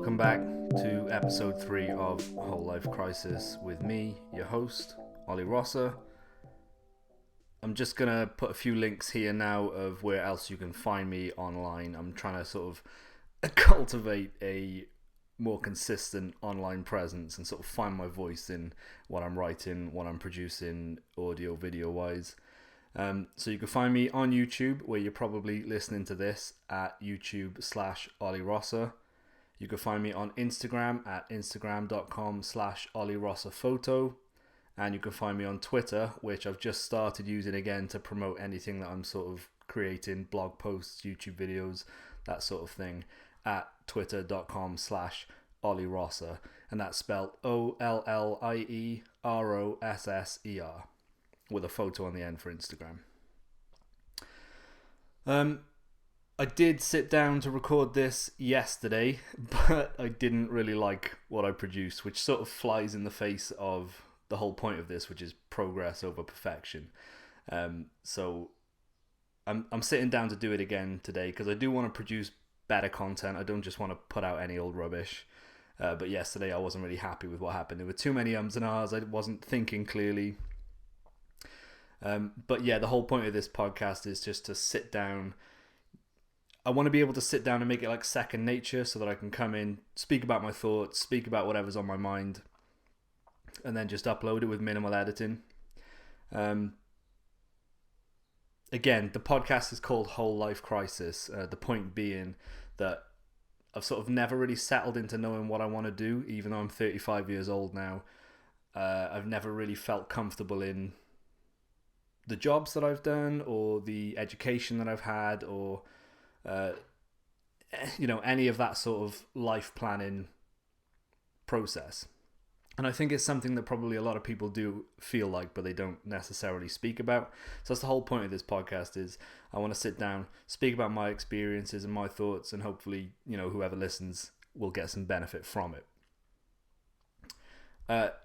Welcome back to episode 3 of Whole Life Crisis with me, your host, Ollie Rosser. I'm just going to put a few links here now of where else you can find me online. I'm trying to sort of cultivate a more consistent online presence and sort of find my voice in what I'm writing, what I'm producing, audio, video wise. So you can find me on YouTube, where you're probably listening to this, at YouTube/Ollie Rosser. You can find me on Instagram at instagram.com/Ollie Rosser Photo. And you can find me on Twitter, which I've just started using again to promote anything that I'm sort of creating, blog posts, YouTube videos, that sort of thing, at twitter.com/Ollie Rosser. And that's spelled OLLIEROSSER with a photo on the end for Instagram. I did sit down to record this yesterday, but I didn't really like what I produced, which sort of flies in the face of the whole point of this, which is progress over perfection. So I'm sitting down to do it again today because I do want to produce better content. I don't just want to put out any old rubbish. But yesterday I wasn't really happy with what happened. There were too many ums and ahs. I wasn't thinking clearly. But yeah, the whole point of this podcast is just to sit down. I want to be able to sit down and make it like second nature so that I can come in, speak about my thoughts, speak about whatever's on my mind, and then just upload it with minimal editing. Again, the podcast is called Whole Life Crisis. The point being that I've sort of never really settled into knowing what I want to do, even though I'm 35 years old now. I've never really felt comfortable in the jobs that I've done or the education that I've had or any of that sort of life planning process. And I think it's something that probably a lot of people do feel like, but they don't necessarily speak about. So that's the whole point of this podcast is I want to sit down, speak about my experiences and my thoughts, and hopefully, whoever listens will get some benefit from it.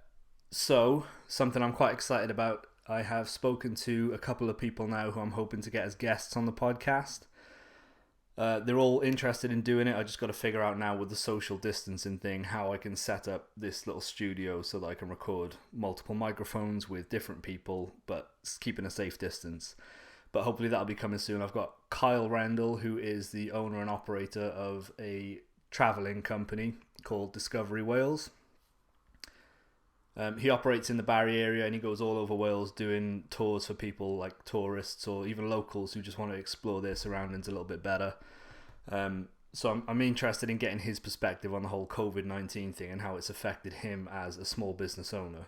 So something I'm quite excited about. I have spoken to a couple of people now who I'm hoping to get as guests on the podcast. They're all interested in doing it. I just got to figure out now with the social distancing thing how I can set up this little studio so that I can record multiple microphones with different people, but keeping a safe distance. But hopefully that'll be coming soon. I've got Kyle Randall, who is the owner and operator of a travelling company called Discovery Wales. He operates in the Barry area and he goes all over Wales doing tours for people like tourists or even locals who just want to explore their surroundings a little bit better. So I'm interested in getting his perspective on the whole COVID-19 thing and how it's affected him as a small business owner.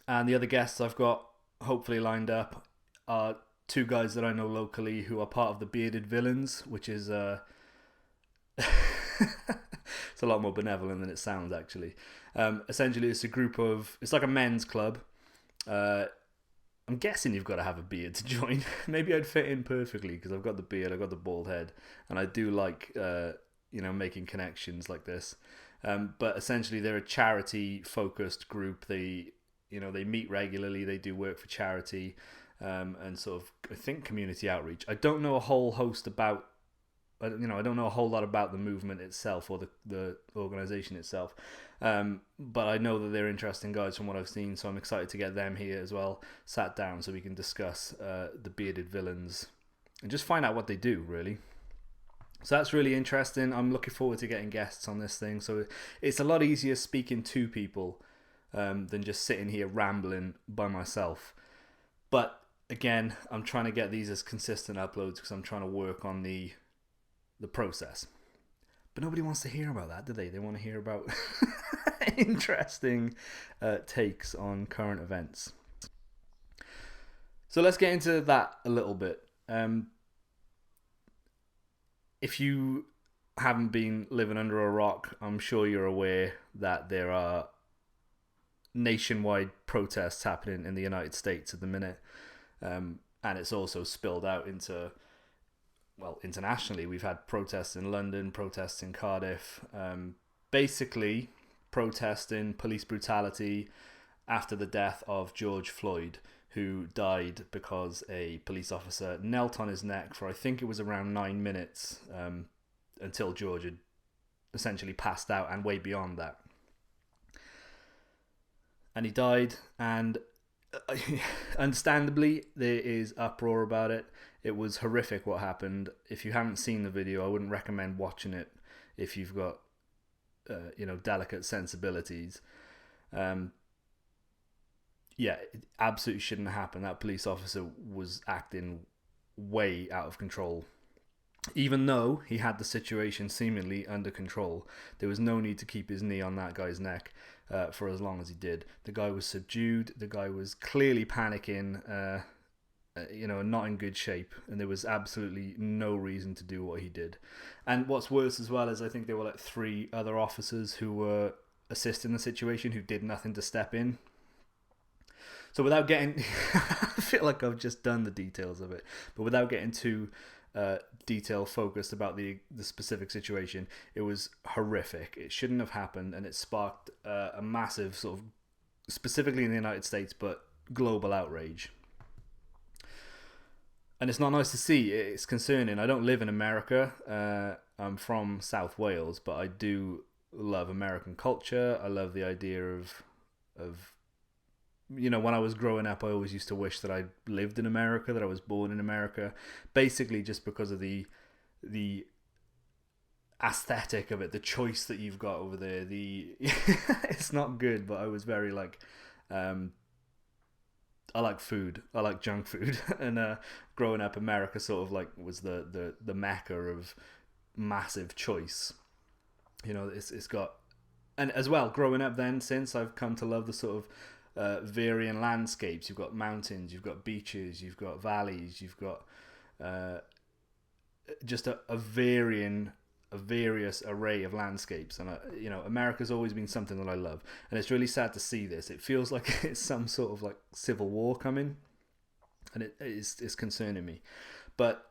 And the other guests I've got hopefully lined up are two guys that I know locally who are part of the Bearded Villains, which is it's a lot more benevolent than it sounds, actually. Essentially, it's it's like a men's club. I'm guessing you've got to have a beard to join. Maybe I'd fit in perfectly because I've got the beard, I've got the bald head, and I do like, making connections like this. But essentially, they're a charity-focused group. They meet regularly. They do work for charity, and sort of, I think, community outreach. I don't know a whole host about. I don't know a whole lot about the movement itself or the organization itself, but I know that they're interesting guys from what I've seen, so I'm excited to get them here as well, sat down so we can discuss the Bearded Villains and just find out what they do, really. So that's really interesting. I'm looking forward to getting guests on this thing, so it's a lot easier speaking to people than just sitting here rambling by myself. But again, I'm trying to get these as consistent uploads because I'm trying to work on the process. But nobody wants to hear about that, do they? They want to hear about interesting takes on current events. So let's get into that a little bit. If you haven't been living under a rock, I'm sure you're aware that there are nationwide protests happening in the United States at the minute. And it's also spilled out into internationally. We've had protests in London, protests in Cardiff, basically protesting police brutality after the death of George Floyd, who died because a police officer knelt on his neck for, I think it was around 9 minutes, until George had essentially passed out and way beyond that. And he died, and understandably there is uproar about it. It was horrific what happened. If you haven't seen the video, I wouldn't recommend watching it if you've got delicate sensibilities. It absolutely shouldn't have happened. That police officer was acting way out of control. Even though he had the situation seemingly under control, there was no need to keep his knee on that guy's neck for as long as he did. The guy was subdued. The guy was clearly panicking, not in good shape, and there was absolutely no reason to do what he did. And what's worse as well is I think there were like 3 other officers who were assisting the situation who did nothing to step in. So without getting, I feel like I've just done the details of it, but without getting too detail focused about the specific situation, it was horrific. It shouldn't have happened, and it sparked a massive sort of, specifically in the United States, but global outrage. And it's not nice to see. It's concerning. I don't live in America. I'm from South Wales, but I do love American culture. I love the idea of when I was growing up, I always used to wish that I lived in America, that I was born in America, basically just because of the aesthetic of it, the choice that you've got over there. It's not good, but I was very like, I like food. I like junk food, and growing up, America sort of like was the mecca of massive choice. It's got, and as well, growing up then, since I've come to love the sort of varying landscapes. You've got mountains, you've got beaches, you've got valleys, you've got just a various array of landscapes. And America's always been something that I love, and it's really sad to see this. It feels like it's some sort of like civil war coming, and it's concerning me. But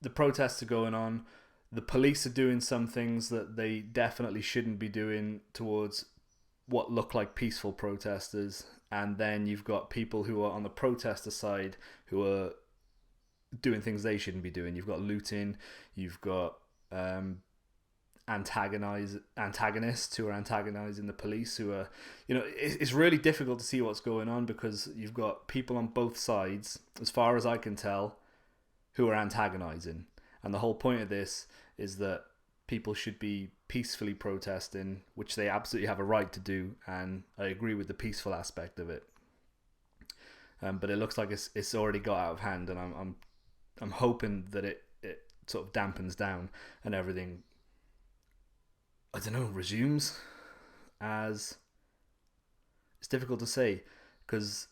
the protests are going on. The police are doing some things that they definitely shouldn't be doing towards what look like peaceful protesters, and then you've got people who are on the protester side who are doing things they shouldn't be doing. You've got looting, you've got antagonists who are antagonizing the police, who are, it's really difficult to see what's going on because you've got people on both sides, as far as I can tell, who are antagonizing. And the whole point of this is that people should be peacefully protesting, which they absolutely have a right to do, and I agree with the peaceful aspect of it. But it looks like it's already got out of hand, and I'm hoping that it sort of dampens down and everything, I don't know, resumes as, it's difficult to say, because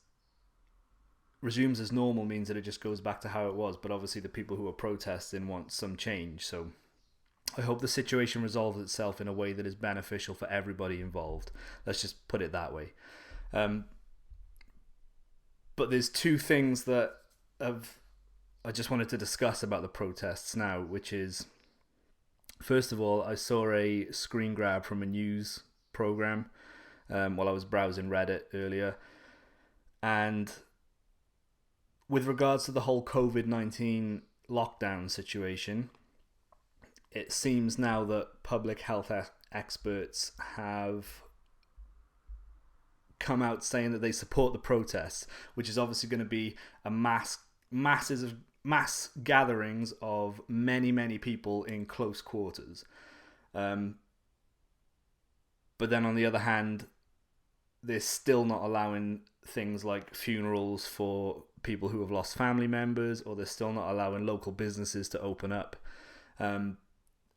resumes as normal means that it just goes back to how it was, but obviously the people who are protesting want some change. So I hope the situation resolves itself in a way that is beneficial for everybody involved. Let's just put it that way. But there's 2 things that I just wanted to discuss about the protests now, which is, first of all, I saw a screen grab from a news program while I was browsing Reddit earlier, and with regards to the whole COVID-19 lockdown situation, it seems now that public health experts have come out saying that they support the protests, which is obviously going to be a mass gatherings of many people in close quarters. But then on the other hand, they're still not allowing things like funerals for people who have lost family members, or they're still not allowing local businesses to open up.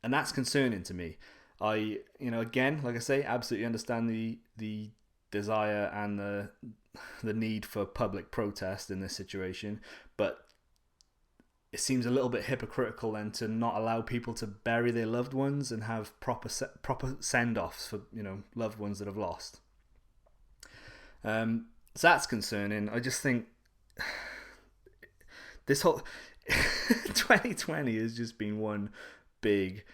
And that's concerning to me. I, again, like I say, absolutely understand the desire and the need for public protest in this situation, but it seems a little bit hypocritical then to not allow people to bury their loved ones and have proper send-offs for loved ones that have lost. So that's concerning. I just think this whole 2020 has just been one big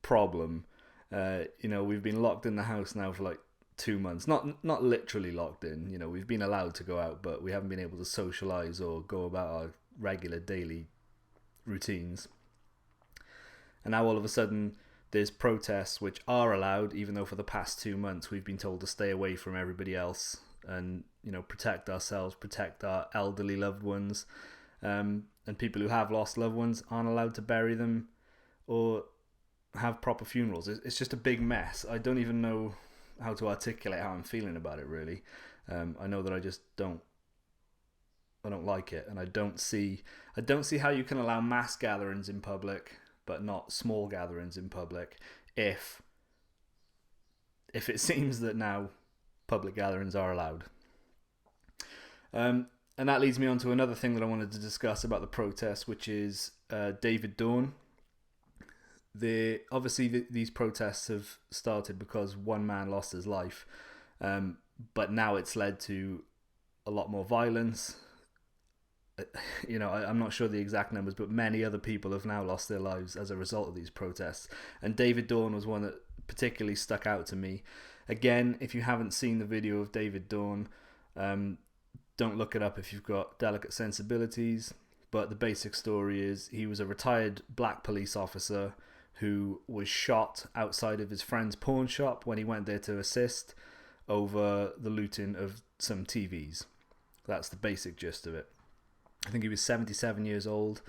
problem. We've been locked in the house now for like 2 months. Not literally locked in. We've been allowed to go out, but we haven't been able to socialize or go about our regular daily routines. And now all of a sudden there's protests which are allowed, even though for the past 2 months we've been told to stay away from everybody else and, protect ourselves, protect our elderly loved ones. And people who have lost loved ones aren't allowed to bury them or have proper funerals. It's just a big mess. I don't even know how to articulate how I'm feeling about it, really. I know that I just don't like it, and I don't see how you can allow mass gatherings in public but not small gatherings in public if it seems that now public gatherings are allowed. And that leads me on to another thing that I wanted to discuss about the protests, which is David Dawn. Obviously these protests have started because one man lost his life, but now it's led to a lot more violence. I'm not sure the exact numbers, but many other people have now lost their lives as a result of these protests. And David Dawn was one that particularly stuck out to me. Again, if you haven't seen the video of David Dawn, don't look it up if you've got delicate sensibilities. But the basic story is he was a retired black police officer who was shot outside of his friend's pawn shop when he went there to assist over the looting of some TVs. That's the basic gist of it. I think he was 77 years old,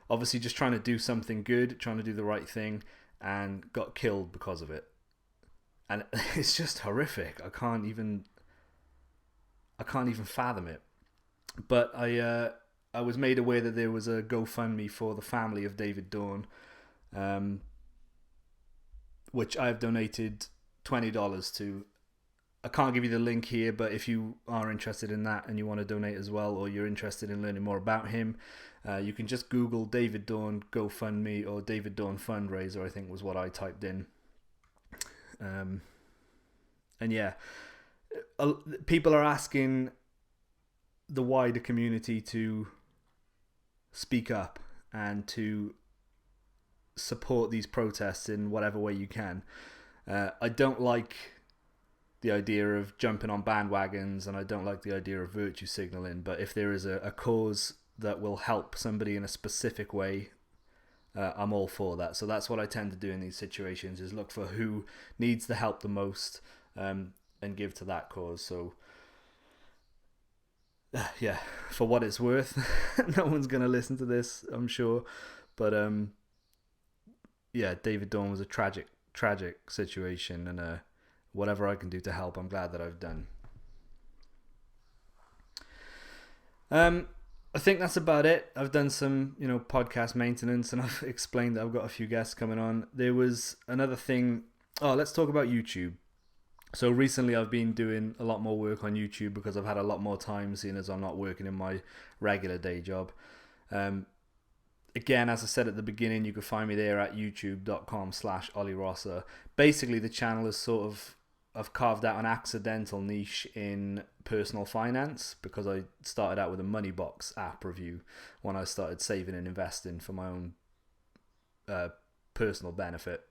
obviously just trying to do something good, trying to do the right thing, and got killed because of it. And it's just horrific. I can't even fathom it. But I was made aware that there was a GoFundMe for the family of David Dawn, which I have donated $20 to. I can't give you the link here, but if you are interested in that and you want to donate as well, or you're interested in learning more about him, you can just Google David Dawn GoFundMe or David Dawn fundraiser, I think was what I typed in. And yeah, people are asking the wider community to speak up and to support these protests in whatever way you can. I don't like the idea of jumping on bandwagons, and I don't like the idea of virtue signaling, but if there is a cause that will help somebody in a specific way, I'm all for that. So that's what I tend to do in these situations, is look for who needs the help the most, and give to that cause. So yeah, for what it's worth, no one's going to listen to this, I'm sure, but yeah, David Dawn was a tragic situation, and whatever I can do to help, I'm glad that I've done. I think that's about it. I've done some, podcast maintenance, and I've explained that I've got a few guests coming on. There was another thing. Oh, let's talk about YouTube. So recently I've been doing a lot more work on YouTube because I've had a lot more time, seeing as I'm not working in my regular day job. Again, as I said at the beginning, you can find me there at youtube.com/OllieRosser. Basically, the channel is I've carved out an accidental niche in personal finance because I started out with a money box app review when I started saving and investing for my own personal benefit.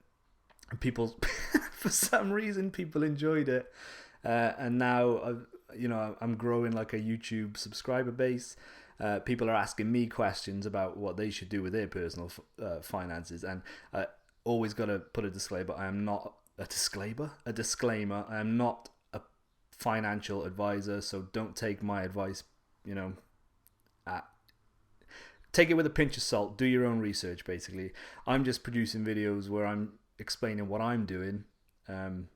And people, for some reason, people enjoyed it, and now I'm growing like a YouTube subscriber base. People are asking me questions about what they should do with their personal finances, and I always got to put a disclaimer. I am not a disclaimer. I am not a financial advisor, so don't take my advice. Take it with a pinch of salt. Do your own research. Basically, I'm just producing videos where I'm explaining what I'm doing, and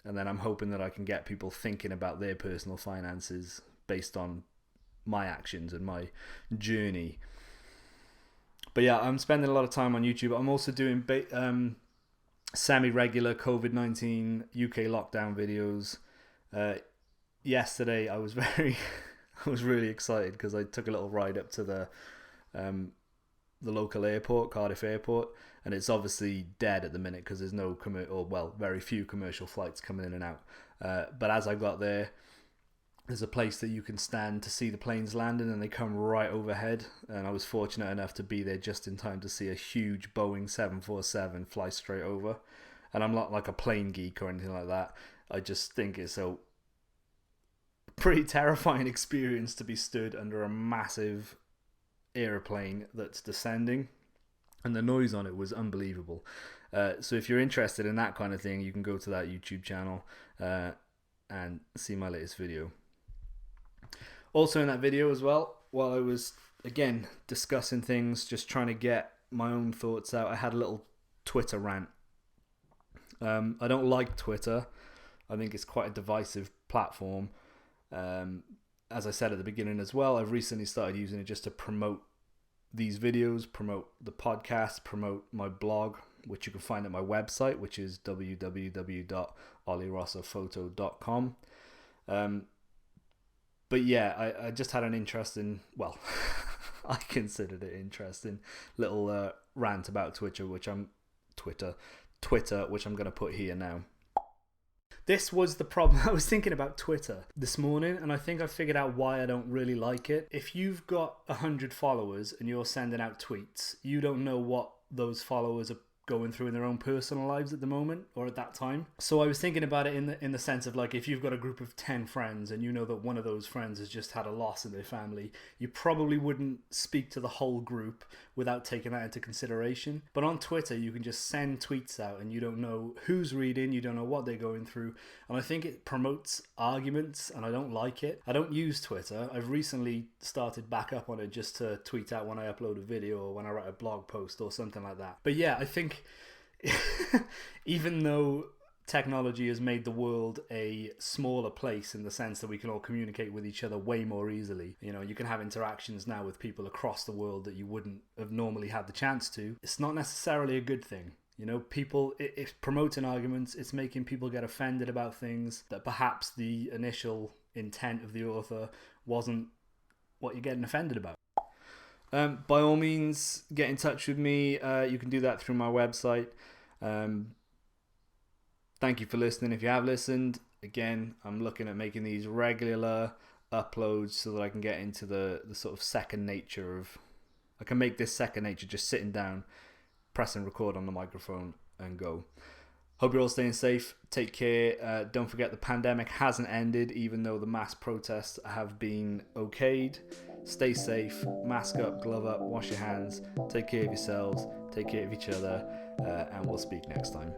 then I'm hoping that I can get people thinking about their personal finances based on my actions and my journey. But yeah, I'm spending a lot of time on YouTube. I'm also doing semi-regular COVID-19 UK lockdown videos. Yesterday I was really excited because I took a little ride up to the local airport, Cardiff Airport, and it's obviously dead at the minute because there's no very few commercial flights coming in and out. But as I got there, there's a place that you can stand to see the planes landing, and they come right overhead. And I was fortunate enough to be there just in time to see a huge Boeing 747 fly straight over. And I'm not like a plane geek or anything like that. I just think it's a pretty terrifying experience to be stood under a massive airplane that's descending. And the noise on it was unbelievable. So if you're interested in that kind of thing, you can go to that YouTube channel and see my latest video. Also in that video as well, while I was again discussing things, just trying to get my own thoughts out, I had a little Twitter rant. I don't like Twitter. I think it's quite a divisive platform. As I said at the beginning as well, I've recently started using it just to promote these videos, promote the podcast, promote my blog, which you can find at my website, which is www.olirosophoto.com. But yeah, I just had an interesting, well, I considered it interesting, little rant about Twitter, which I'm going to put here now. This was the problem. I was thinking about Twitter this morning, and I think I figured out why I don't really like it. If you've got 100 followers and you're sending out tweets, you don't know what those followers are going through in their own personal lives at the moment or at that time. So I was thinking about it in the sense of, like, if you've got a group of 10 friends and you know that one of those friends has just had a loss in their family, you probably wouldn't speak to the whole group without taking that into consideration. But on Twitter, you can just send tweets out and you don't know who's reading, you don't know what they're going through. And I think it promotes arguments, and I don't like it. I don't use Twitter. I've recently started back up on it just to tweet out when I upload a video or when I write a blog post or something like that. But yeah, I think even though technology has made the world a smaller place in the sense that we can all communicate with each other way more easily, you know, you can have interactions now with people across the world that you wouldn't have normally had the chance to. It's not necessarily a good thing. You know, it's promoting arguments, it's making people get offended about things that perhaps the initial intent of the author wasn't what you're getting offended about. By all means, get in touch with me. You can do that through my website. Thank you for listening. If you have listened, again, I'm looking at making these regular uploads so that I can get into the sort of second nature of... I can make this second nature just sitting down, pressing record on the microphone and go. Hope you're all staying safe. Take care. Don't forget the pandemic hasn't ended, even though the mass protests have been okayed. Stay safe, mask up, glove up, wash your hands, take care of yourselves, take care of each other, and we'll speak next time.